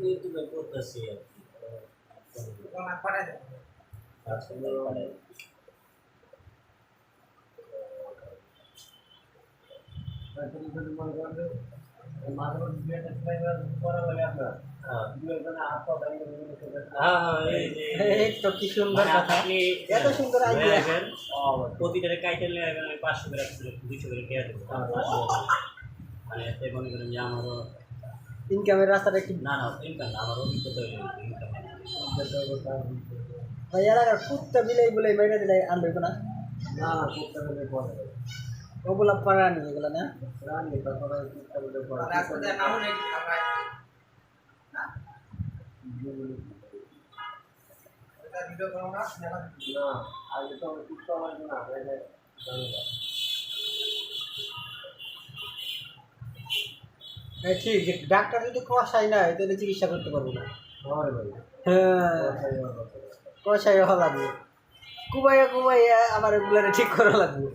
ইউটিউবে করতেছি আর কি কি সুন্দর কথা এত সুন্দর আইডিয়া প্রতিটারে কাইটে নিয়ে 500 করে 200 করে খেয়ে দেবো মানে এতে মনে করেন যে আমারও ইনকামের রাস্তাটা একটু না না ইনকাম না আমার অভিজ্ঞতা ইনকাম ভাই এলাকার কুত্তা বিলাই বলে মেরে দিলে আনবে না না কুত্তা বিলাই পড়ে ওগুলা প্রাণী এগুলো না প্রাণী তারপরে কুত্তা বিলাই পড়ে ভিডিও করো না না আগে তো কুত্তা লাগবে না ঠিক ডাক্তার যদি কষাই না তাহলে চিকিৎসা করতে পারবো না হ্যাঁ কষাই হওয়া লাগবে কুবাইয়া কুবাইয়া আমার এগুলারে ঠিক করা লাগবে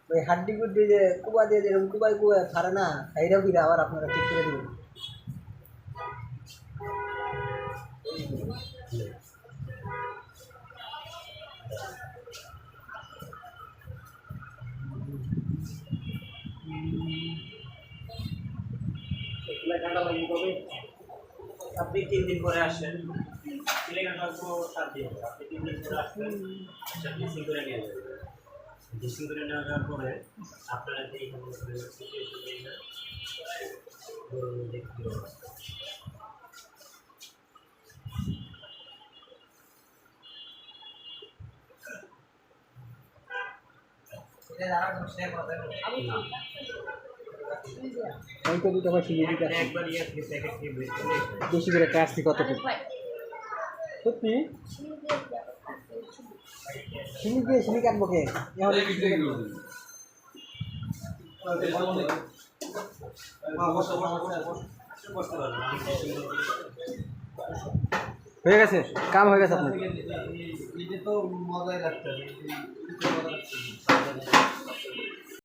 ওই হাড্ডি গুড্ডি যে কুবা দিয়ে যেরকম কুবাই কুবাই খারে না এইটাও ফিরে আবার আপনারা ঠিক করে দেবেন আপনি 3 দিন পরে আসেন সিলেগাটা তো 7 দিন আপনি 3 দিন পরে আসবেন ড্রেসিং করে নিয়ে যাবেন ড্রেসিং করে নেওয়ার পরে আপনারা এই সিচুয়েশন দেখতে বেশি করে কাটছি কতটুকু সত্যি সিলি দিয়ে সিলি কাটবো কে হয়ে গেছে কাম হয়ে গেছে আপনার তো মজাই লাগছে